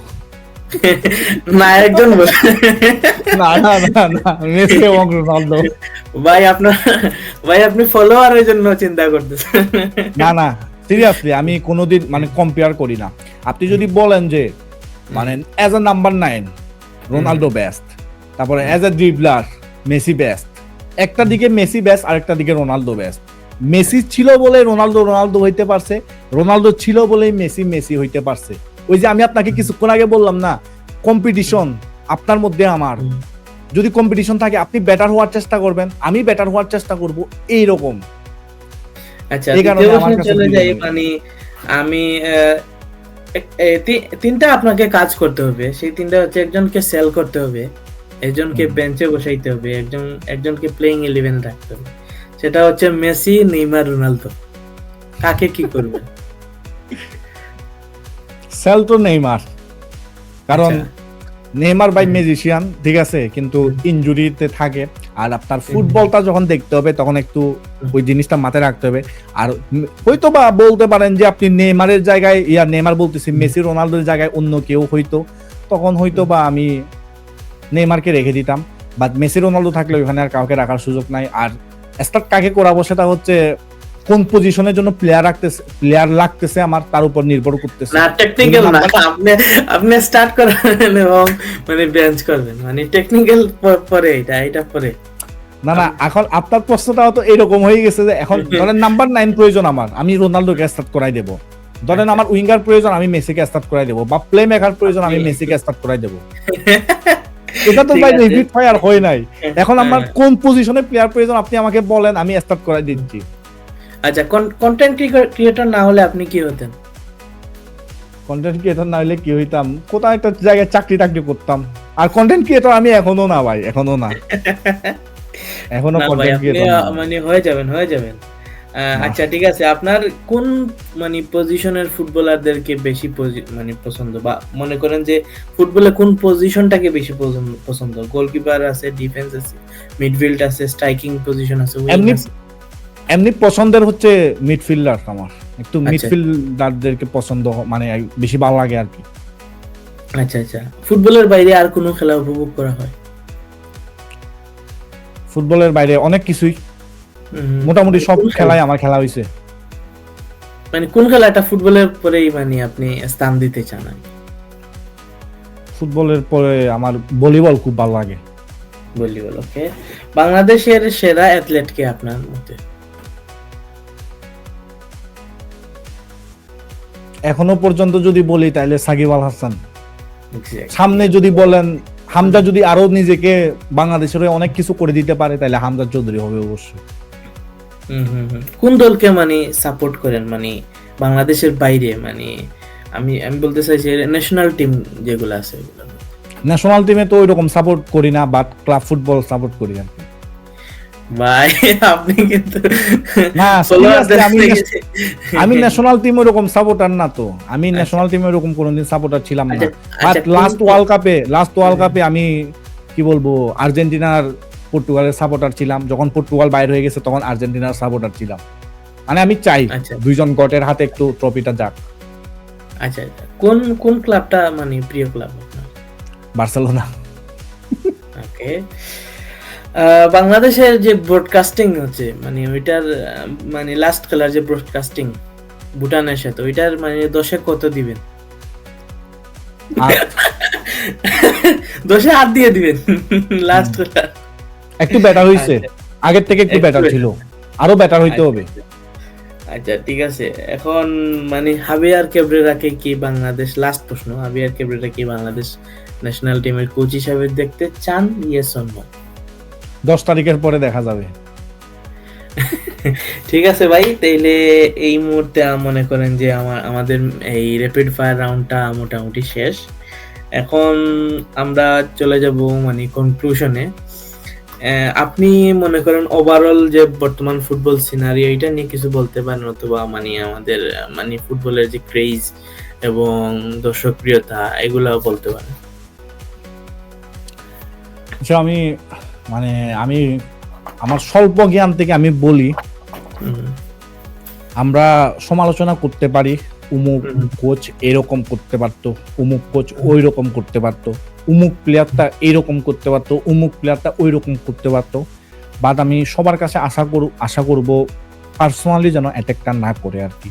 [SPEAKER 2] না, একজন বলে।
[SPEAKER 1] না না না না, মেসি এবং রোনাল্ডো।
[SPEAKER 2] ভাই আপনি ফলোয়ারের জন্য চিন্তা করতেছেন।
[SPEAKER 1] না না, সিরিয়াসলি আমি কোনোদিন মানে কম্পেয়ার করি না। আপনি যদি বলেন যে মানে as a number 9 Ronaldo best, তারপরে as a dribbler Messi best, একটা দিকে মেসি বেস্ট আরেকটা দিকে রোনাল্ডো বেস্ট। মেসি ছিল বলে রোনাল্ডো হইতে পারছে, রোনাল্ডো ছিল বলেই মেসি হইতে পারছে। ওই যে আমি আপনাকে কিছুক্ষণ আগে বললাম না, কম্পিটিশন আপনার মধ্যে আমার, যদি কম্পিটিশন থাকে আপনি বেটার হওয়ার চেষ্টা করবেন, আমি বেটার হওয়ার চেষ্টা করব, এইরকম।
[SPEAKER 2] আচ্ছা, দ্বিতীয় প্রশ্নে চলে যাই। মানে আমি তিনটা আপনাকে কাজ করতে হবে, সেই তিনটা হচ্ছে একজনকে সেল করতে হবে, একজনকে বেঞ্চে বসাইতে হবে, একজনকে প্লেইং 11 রাখতে হবে। সেটা হচ্ছে মেসি, নেইমার, রোনালদো। কাকে কি করবেন?
[SPEAKER 1] সেল তো নেইমার, কারণ নেইমার বাই ম্যাজিশিয়ান, ঠিক আছে, কিন্তু ইনজুরিতে থাকে। আর আপনার ফুটবলটা যখন দেখতে হবে তখন একটু ওই জিনিসটা মাথায় রাখতে হবে। আর হয়তো বা বলতে পারেন যে আপনি নেইমারের জায়গায়, নেইমার বলতেছি, মেসি রোনালদোর জায়গায় অন্য কেউ হইতো, তখন হয়তো বা আমি নেইমারকে রেখে দিতাম। বাট মেসি রোনালদো থাকলে ওখানে আর কাউকে রাখার সুযোগ নাই। আর স্টার্ট কাকে করাবো সেটা হচ্ছে কোন পজিশনের জন্য প্লেয়ার লাগতেছে আমার, তার উপর নির্ভর করতেছে।
[SPEAKER 2] না, টেকনিক্যাল না, আপনি স্টার্ট করবেন এবং মানে বেঞ্চ করবেন, মানে টেকনিক্যাল পরে, এটা পরে।
[SPEAKER 1] না না, এখন আপনার প্রশ্নটা তো এরকম হয়ে গেছে যে এখন ধরেন নাম্বার 9 প্রয়োজন আমার, আমি রোনালদোকে স্টার্ট করাই দেব। ধরেন আমার উইঙ্গার প্রয়োজন, আমি মেসিকে স্টার্ট করাই দেব। বা প্লে মেকার প্রয়োজন, আমি মেসিকে স্টার্ট করাই দেব। এটা তো ভাই রিপিট ফায়ার হয় নাই। এখন আমার কোন পজিশনে প্লেয়ার প্রয়োজন আপনি আমাকে বলেন, আমি স্টার্ট করাই দিচ্ছি।
[SPEAKER 2] আচ্ছা, কন্টেন্ট ক্রিয়েটর না হলে আপনি কি হতেন?
[SPEAKER 1] কন্টেন্ট ক্রিয়েটর না হলে কি হইতাম, কোথাও একটা জায়গায় চাকরি করতাম। আর কন্টেন্ট ক্রিয়েটর আমি এখনো না ভাই, এখনো না, এখনো কন্টেন্ট ক্রিয়েটর
[SPEAKER 2] মানে হয়ে যাবেন। আচ্ছা ঠিক আছে, আপনার কোন মানে পজিশনের ফুটবলারদেরকে বেশি মানে পছন্দ, বা মনে করেন যে ফুটবলে কোন পজিশনটাকে বেশি পছন্দ? গোলকিপার আছে, ডিফেন্স আছে, মিডফিল্ড আছে, স্ট্রাইকিং পজিশন আছে?
[SPEAKER 1] এমনি পছন্দের হচ্ছে মিডফিল্ডার, আমার একটু মিডফিল্ডারদেরকে পছন্দ, মানে বেশি ভালো লাগে আর কি।
[SPEAKER 2] আচ্ছা, ফুটবলের বাইরে আর কোন খেলা উপভোগ করা হয়?
[SPEAKER 1] ফুটবলের বাইরে অনেক কিছুই, মোটামুটি সব খেলাই আমার খেলা হয়েছে।
[SPEAKER 2] মানে কোন খেলাটা ফুটবলের পরেই মানে আপনি স্থান দিতে চান?
[SPEAKER 1] ফুটবলের পরে আমার ভলিবল খুব ভালো লাগে।
[SPEAKER 2] ভলিবল, ওকে। বাংলাদেশের সেরা অ্যাথলেট কে আপনার মতে?
[SPEAKER 1] এখনো পর্যন্ত যদি বলি তাহলে সাকিব আল হাসান। সামনে যদি বলেন হামজা যদি আরো নিজেকে বাংলাদেশের অনেক কিছু করে দিতে পারে তাহলে হামজা চৌধুরী হবে অবশ্যই।
[SPEAKER 2] কোন দলকে মানে সাপোর্ট করেন, মানে বাংলাদেশের বাইরে? মানে আমি বলতে চাইছি ন্যাশনাল টিম যেগুলো আছে,
[SPEAKER 1] ন্যাশনাল টিমে তো ওইরকম সাপোর্ট করি না, বাট ক্লাব ফুটবল সাপোর্ট করি আর কি।
[SPEAKER 2] ভাই আপনি কিন্তু
[SPEAKER 1] না, আমি ন্যাশনাল টিম ওরকম সাপোর্টার না তো, আমি ন্যাশনাল টিমে ওরকম কোনোদিন সাপোর্টার ছিলাম না। বাট লাস্ট ওয়ার্ল্ড কাপে আমি কি বলবো, আর্জেন্টিনার পর্তুগালের সাপোর্টার ছিলাম। যখন পর্তুগাল বাইরে হয়ে গেছে তখন আর্জেন্টিনার সাপোর্টার ছিলাম। মানে আমি চাই দুইজন গটের হাতে একটু ট্রফিটা যাক।
[SPEAKER 2] আচ্ছা, কোন ক্লাবটা মানে প্রিয় ক্লাব আপনার?
[SPEAKER 1] বার্সেলোনা।
[SPEAKER 2] ওকে। বাংলাদেশের যে ব্রডকাস্টিং হচ্ছে, মানে ওইটার মানে লাস্ট খেলার যে ব্রডকাস্টিং ভুটানের সাথে, ওইটার মানে 10-এ কত দিবেন? 10-এ 8 দিয়ে দিবেন। লাস্ট খেলা
[SPEAKER 1] একটু বেটার হইছে, আগের থেকে একটু বেটার ছিল, আরো বেটার হইতে হবে।
[SPEAKER 2] আচ্ছা ঠিক আছে, এখন মানে হাবিয়ার ক্যাবরেরাকে কি বাংলাদেশ, লাস্ট প্রশ্ন, হাবিয়ার ক্যাবরেরা কি বাংলাদেশ ন্যাশনাল টিমের কোচ হিসেবে দেখতে চান? Yes or no?
[SPEAKER 1] 10 তারিখের পরে দেখা যাবে।
[SPEAKER 2] ঠিক আছে ভাই, তাইলে এই মুহূর্তে মনে করেন যে আমাদের এই র্যাপিড ফায়ার রাউন্ডটা মোটামুটি শেষ। এখন আমরা চলে যাব মানে কনক্লুশনে। আপনি মনে করেন ওভারঅল যে বর্তমান ফুটবল সিনারিও এটা নিয়ে কিছু বলতে পারেন, অথবা মানে আমাদের মানে ফুটবলের যে ক্রেজ এবং দর্শক প্রিয়তা এগুলাও বলতে পারেন।
[SPEAKER 1] আচ্ছা, মানে আমি আমার স্বল্প জ্ঞান থেকে আমি বলি, আমরা সমালোচনা করতে পারি উমুক কোচ এরকম করতে পারতো, উমুক কোচ ওই রকম করতে পারতো, উমুক প্লেয়ারটা এইরকম করতে পারতো, উমুক প্লেয়ারটা ওই রকম করতে পারতো। বাট আমি সবার কাছে আশা করব পার্সোনালি যেন অ্যাটাকটা না করে আর কি।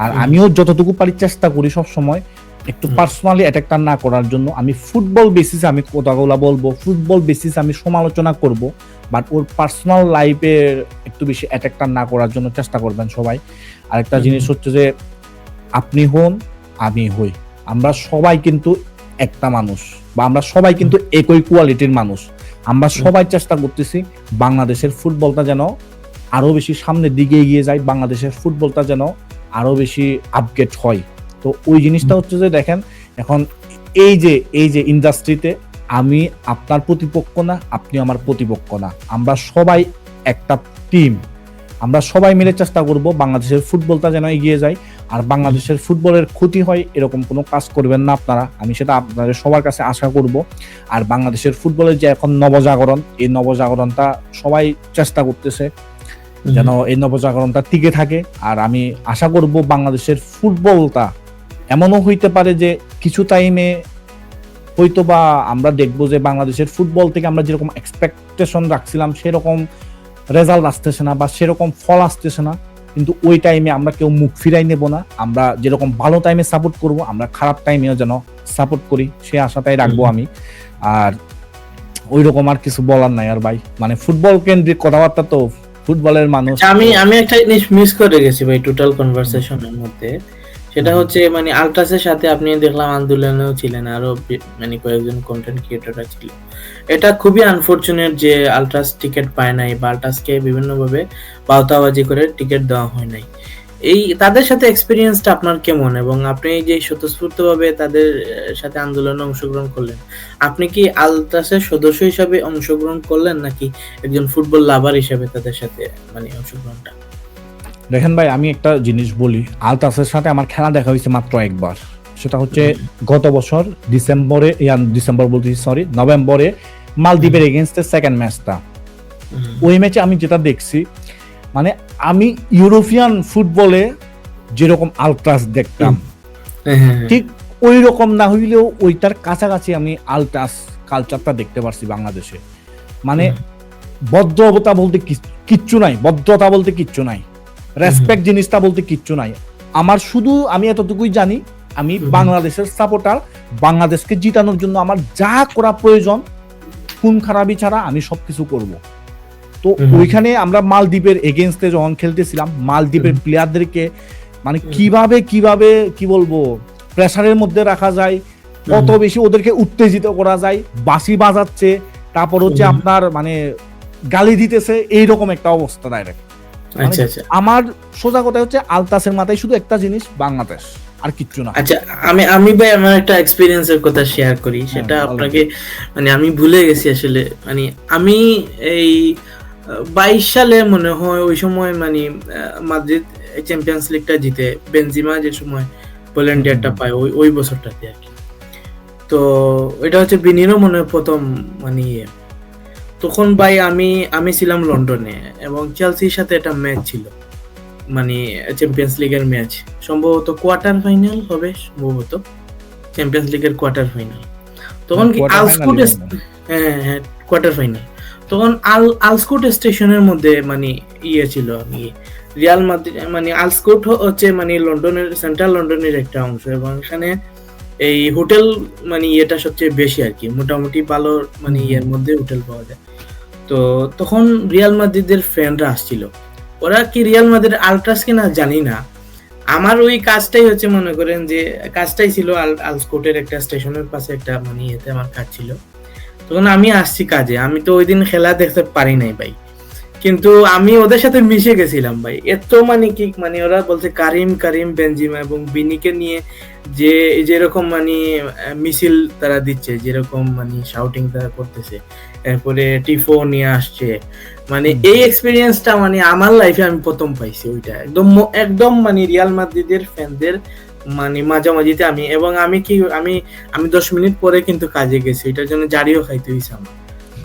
[SPEAKER 1] আর আমিও যতটুকু পারি চেষ্টা করি সব সময় একটু পার্সোনালি অ্যাটাকটা না করার জন্য। আমি ফুটবল বেসিসে আমি কথাগুলো বলবো, ফুটবল বেসিসে আমি সমালোচনা করব, বাট ওর পার্সোনাল লাইফের একটু বেশি অ্যাটাকটা না করার জন্য চেষ্টা করবেন সবাই। আরেকটা জিনিস হচ্ছে যে আপনি হন আমি হই, আমরা সবাই কিন্তু একটা মানুষ, বা আমরা সবাই কিন্তু একই কোয়ালিটির মানুষ। আমরা সবাই চেষ্টা করতেছি বাংলাদেশের ফুটবলটা যেন আরো বেশি সামনের দিকে এগিয়ে যায়, বাংলাদেশের ফুটবলটা যেন আরো বেশি আপগ্রেড হয়। তো ওই জিনিসটা হচ্ছে যে দেখেন, এখন এই যে ইন্ডাস্ট্রিতে আমি আপনার প্রতিপক্ষ না, আপনি আমার প্রতিপক্ষ না, আমরা সবাই একটা টিম। আমরা সবাই মিলে চেষ্টা করব বাংলাদেশের ফুটবলটা যেন এগিয়ে যায়, আর বাংলাদেশের ফুটবলের ক্ষতি হয় এরকম কোনো কাজ করবেন না আপনারা। আমি সেটা আপনাদের সবার কাছে আশা করব। আর বাংলাদেশের ফুটবলের যে এখন নবজাগরণ, এই নবজাগরণটা সবাই চেষ্টা করতেছে যেন এই নবজাগরণটা টিকে থাকে। আর আমি আশা করব বাংলাদেশের ফুটবলটা এমনও হইতে পারে যে কিছু টাইমে হয়তো বা আমরা দেখবো যে বাংলাদেশের ফুটবল থেকে আমরা যেরকম এক্সপেকটেশন রাখছিলাম সেরকম রেজাল্ট আসতেছে না বা সেরকম ফল আসতেছে না, কিন্তু ওই টাইমে আমরা কেউ মুখ ফিরাই নেব না। আমরা যেরকম ভালো টাইমে সাপোর্ট করব, আমরা খারাপ টাইমেও যেন সাপোর্ট করি, সে আশাটাই রাখবো আমি। আর ওই রকম আর কিছু বলার নাই আর ভাই, মানে ফুটবল কেন্দ্রিক কথাবার্তা তো, ফুটবলের মানুষ।
[SPEAKER 2] আমি একটা জিনিস মিস করে গেছি ভাই টোটাল কনভারসেশনের মধ্যে, সেটা হচ্ছে মানে আলট্রাসের সাথে আপনি দেখলাম আন্দোলনেও ছিলেন, আরো মানে কয়েকজন কন্টেন্ট ক্রিয়েটররা ছিল। এটা খুবই আনফরচুনেট যে আলট্রাস টিকিট পায় নাই, বা আলট্রাসকে বিভিন্নভাবে বাউতাবাজি করে টিকিট দেওয়া হয় নাই। এই তাদের সাথে এক্সপিরিয়েন্সটা আপনার কেমন, এবং আপনি যে স্বতঃস্ফূর্তভাবে তাদের সাথে আন্দোলনে অংশগ্রহণ করলেন, আপনি কি আলট্রাসের সদস্য হিসাবে অংশগ্রহণ করলেন নাকি একজন ফুটবল লাভার হিসাবে তাদের সাথে মানে অংশগ্রহণটা?
[SPEAKER 1] দেখেন ভাই, আমি একটা জিনিস বলি, আলট্রাসের সাথে আমার খেলা দেখা হয়েছে মাত্র একবার। সেটা হচ্ছে গত বছর নভেম্বরে মালদ্বীপের এগেইনস্ট সেকেন্ড ম্যাচটা। ওই ম্যাচে আমি যেটা দেখছি, মানে আমি ইউরোপিয়ান ফুটবলে যেরকম আলট্রাস দেখতাম ঠিক ওই রকম না হইলেও ওইটার কাছাকাছি আমি আলট্রাস কালচারটা দেখতে পারছি বাংলাদেশে। মানে ভদ্রতা বলতে কিচ্ছু নাই, ভদ্রতা বলতে কিচ্ছু নাই, রেসপেক্ট জিনিসটা বলতে কিচ্ছু নাই। আমার শুধু আমি এতটুকুই জানি, আমি বাংলাদেশের সাপোর্টার, বাংলাদেশকে জিতানোর জন্য আমার যা করা প্রয়োজন খুন খারাপি ছাড়া আমি সবকিছু করব। তো ওইখানে আমরা মালদ্বীপের এগেইনস্টে যখন খেলতেছিলাম, মালদ্বীপের প্লেয়ারদেরকে মানে কিভাবে কি বলবো প্রেসারের মধ্যে রাখা যায়, কত বেশি ওদেরকে উত্তেজিত করা যায়, বাঁশি বাজাচ্ছে, তারপর হচ্ছে আপনার মানে গালি দিতেছে, এইরকম একটা অবস্থা ডাইরেক্ট। আমার সোজা কথা হচ্ছে আলট্রাসের মাথায় শুধু একটা জিনিস, বাংলাদেশ, আর কিচ্ছু না।
[SPEAKER 2] আচ্ছা, আমি ভাই আমার একটা এক্সপেরিয়েন্সের কথা শেয়ার করি, সেটা আপনাকে মানে আমি ভুলে গেছি আসলে। মানে আমি এই 22 সালে মনে হয় ওই সময় মানে মাদ্রিদ চ্যাম্পিয়ন্স লিগটা জিতে, বেনজিমা যে সময় ভলেন্টিয়ারটা পায় ওই বছরটাতে আর কি। তো এটা হচ্ছে বিনিরও মনে হয় প্রথম মানে তখন ভাই আমি ছিলাম লন্ডনে, এবং চেলসির সাথে একটা ম্যাচ ছিল, মানে চ্যাম্পিয়ন্স লিগের ম্যাচ, সম্ভবত কোয়ার্টার ফাইনাল হবে, সম্ভবত চ্যাম্পিয়ন্স লিগের কোয়ার্টার ফাইনাল। তখন কি আলস্কুট, হ্যাঁ কোয়ার্টার ফাইনাল, তখন আলস্কুট স্টেশনের মধ্যে মানে ছিল আমি রিয়াল মাদ্রিদ, মানে আলস্কুট হচ্ছে মানে লন্ডনের সেন্ট্রাল লন্ডনের একটা অংশ, এবং এখানে এই হোটেল মানে এটা সবচেয়ে বেশি আর কি, মোটামুটি ভালো মানে এর মধ্যে হোটেল পাওয়া যায়। তো তখন রিয়াল মাদ্রিদের ফ্যানরা আসছিল, ওরা কি রিয়াল মাদ্রিদ আলট্রাস কিনা জানি না, আমার ওই কাজটাই হচ্ছে মনে করেন যে কাজটাই ছিল আলস্কোটের একটা স্টেশনের পাশে একটা মানে আমার কাজ ছিল। তখন আমি আসছি কাজে, আমি তো ওই দিন খেলা দেখতে পারি নাই ভাই, কিন্তু আমি ওদের সাথে মিশে গেছিলাম ভাই, এত মানে কি মানে ওরা বলছে কারিম কারিম বেনজিমা এবং বিনিকে নিয়ে যে যেরকম মানে মিছিল তারা দিচ্ছে, যেরকম মানে শাউটিং তারা করতেছে, এরপরে টিফো নিয়ে আসছে, মানে এই এক্সপিরিয়েন্সটা মানে আমার লাইফে আমি প্রথম পাইছি। ওইটা একদম একদম মানে রিয়াল মাদ্রিদের ফ্যানদের মানে মাঝামাঝিতে আমি, এবং আমি কি আমি 10 মিনিট পরে কিন্তু কাজে গেছি, এটার জন্য জারিও খাইতে হয়েছে আমার।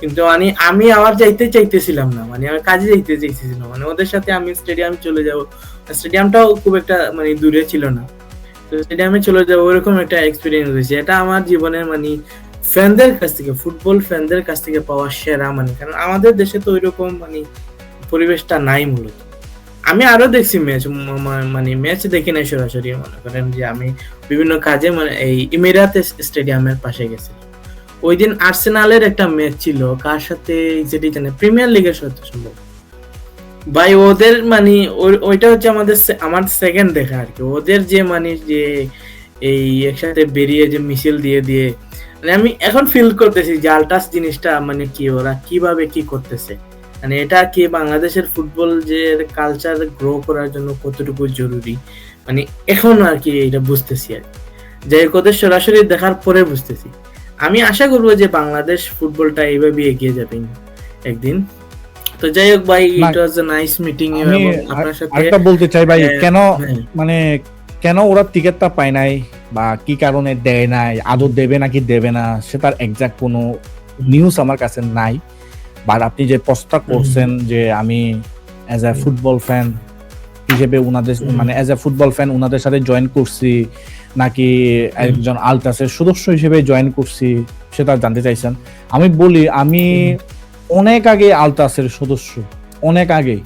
[SPEAKER 2] কিন্তু মানে আমি আবার যাইতে চাইতেছিলাম না, মানে আমি কাজে যাইতে চাইতেছিলাম, মানে ওদের সাথে আমি স্টেডিয়াম চলে যাব, স্টেডিয়ামটাও খুব একটা মানে দূরে ছিল না, তো স্টেডিয়ামে চলে যাবো, ওরকম একটা এক্সপিরিয়েন্স হয়েছে। এটা আমার জীবনের মানে ফ্যানদের কাছ থেকে, ফুটবল ফ্যানদের কাছ থেকে পাওয়া সেরা মানে, কারণ আমাদের দেশে তো ওইরকম মানে পরিবেশটা নাই মূলত। আমি আরো দেখছি ম্যাচ, মানে ম্যাচ দেখি নাই সরাসরি, মনে করেন যে আমি বিভিন্ন কাজে মানে এই ইমিরাত স্টেডিয়ামের পাশে গেছি। ওই দিন আর্সেনালের একটা ম্যাচ ছিল, কার সাথে যেটি জানে, প্রিমিয়ার লিগের সাথে সম্ভব ভাই। ওদের মানে ওইটা হচ্ছে আমার সেকেন্ড দেখা আর কি। ওদের যে মানে যে এই একসাথে বেরিয়ে যে মিছিল দিয়ে দিয়ে, মানে আমি এখন ফিল করতেছি যে আলটাস জিনিসটা মানে কি, ওরা কিভাবে কি করতেছে, মানে এটা কি বাংলাদেশের ফুটবল যে কালচার গ্রো করার জন্য কতটুকু জরুরি, মানে এখন আর কি এটা বুঝতেছি আর কি। যাই হোক, ওদের সরাসরি দেখার পরে বুঝতেছি। আমি আশা করবো যে বাংলাদেশ ফুটবলটা এইভাবে এগিয়ে যাবে একদিন। তো যাই হোক ভাই, ইট ওয়াজ আ নাইস মিটিং
[SPEAKER 1] আমি
[SPEAKER 2] আপনার সাথে।
[SPEAKER 1] আরেকটা বলতে চাই ভাই, কেন
[SPEAKER 2] হ্যাঁ।
[SPEAKER 1] মানে কেন ওরা টিকিটটা পায় নাই বা কি কারণে দেয় নাই, আদৌ দেবে নাকি দেবে না, সেটার এক্সাক্ট কোনো নিউজ আমার কাছে নাই। বাট আপনি যে প্রস্তাব করছেন যে আমি অ্যাজ এ ফুটবল ফ্যান হিসেবে উনাদের মানে অ্যাজ এ ফুটবল ফ্যান উনাদের সাথে জয়েন করছি নাকি একজন আলট্রাসের সদস্য হিসেবে জয়েন করছি, সেটা জানতে চাইছেন। আমি বলি, আমি অনেক আগে আলট্রাসের সদস্য, অনেক আগে,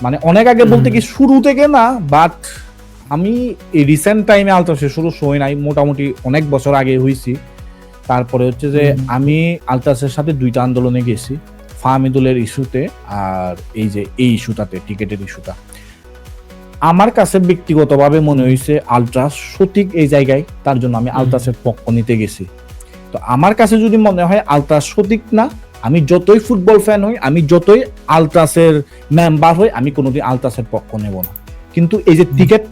[SPEAKER 1] মানে অনেক আগে বলতে কি শুরু থেকে না, বাট আমি এই রিসেন্ট টাইমে আলট্রাসের সদস্য হই নাই, মোটামুটি অনেক বছর আগে হয়েছি। তারপরে হচ্ছে যে আমি আলট্রাসের সাথে 2টা আন্দোলনে গেছি, ফাহমিদুলের ইস্যুতে আর এই যে এই ইস্যুটাতে, টিকেটের ইস্যুটা। আমার কাছে ব্যক্তিগতভাবে মনে হয়েছে আলট্রাস সঠিক এই জায়গায়, তার জন্য আমি আলট্রাসের পক্ষ নিতে গেছি। তো আমার কাছে যদি মনে হয় আলট্রাস সঠিক না, আমি যতই ফুটবল ফ্যান হই, আমি যতই আলট্রাসের মেম্বার হই, আমি কোনোদিন আলট্রাসের পক্ষ নেব না। কিন্তু এই যে টিকিট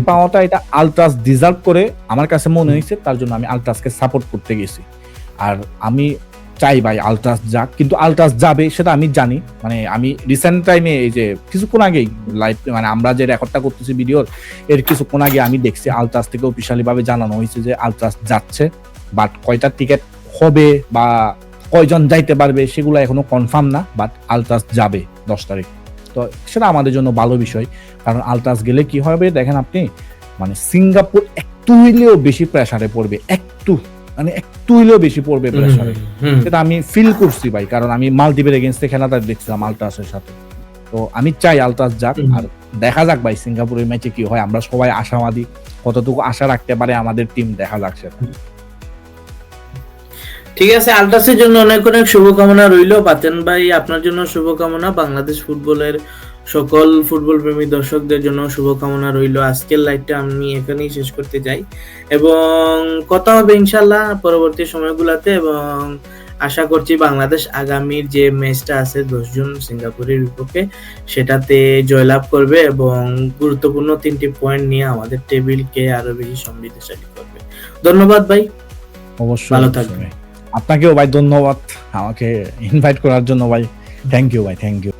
[SPEAKER 1] পাওয়াটা এটা আলট্রাস ডিজার্ভ করে আমার কাছে মনে হয়েছে, তার জন্য আমি আলট্রাসকে সাপোর্ট করতে গেছি। আর আমি চাই ভাই আলট্রাস যাক, কিন্তু আলট্রাস যাবে সেটা আমি জানি। মানে আমি রিসেন্ট টাইমে এই যে কিছুক্ষণ আগেই লাইভ মানে আমরা যে রেকর্ডটা করতেছি ভিডিওর, এর কিছুক্ষণ আগে আমি দেখছি আলট্রাস থেকে অফিসিয়ালি ভাবে জানানো হয়েছে যে আলট্রাস যাচ্ছে, বাট কয়টা টিকিট হবে বা কয়জন যাইতে পারবে সেগুলো এখনো কনফার্ম না, বাট আলট্রাস যাবে 10 তারিখ। তো সেটা আমাদের জন্য ভালো বিষয়, কারণ আলট্রাস গেলে কি হবে দেখেন আপনি, মানে সিঙ্গাপুর একটু হইলেও বেশি প্রেসারে পড়বে, একটু হইলেও বেশি পড়বে প্রেসারে, সেটা আমি ফিল করছি ভাই, কারণ আমি মালদ্বীপের এগেইনস্টে খেলাটা দেখছিলাম আলট্রাসের সাথে। তো আমি চাই আলট্রাস যাক, আর দেখা যাক ভাই সিঙ্গাপুরের ম্যাচে কি হয়। আমরা সবাই আশাবাদী, কতটুকু আশা রাখতে পারে আমাদের টিম, দেখা যাক সেটা।
[SPEAKER 2] ঠিক আছে, আলট্রাসের জন্য অনেক অনেক শুভকামনা রইল। বাতেন ভাই, আপনার জন্য শুভকামনা, বাংলাদেশ ফুটবলের সকল ফুটবল প্রেমী দর্শকদের জন্য শুভকামনা রইল। আজকের লাইভটা আমি এখানেই শেষ করতে চাই, এবং কথা হবে ইনশাল্লাহ পরবর্তী সময়গুলোতে, এবং আশা করছি বাংলাদেশ আগামীর যে ম্যাচটা আছে 10 জুন সিঙ্গাপুরের বিপক্ষে, সেটাতে জয়লাভ করবে এবং গুরুত্বপূর্ণ 3টি পয়েন্ট নিয়ে আমাদের টেবিলকে আরো বেশি সমৃদ্ধশালী করবে। ধন্যবাদ ভাই,
[SPEAKER 1] অবশ্যই
[SPEAKER 2] ভালো থাকবেন।
[SPEAKER 1] আপনাকেও ভাই ধন্যবাদ আমাকে ইনভাইট করার জন্য ভাই, থ্যাংক ইউ ভাই, থ্যাংক ইউ।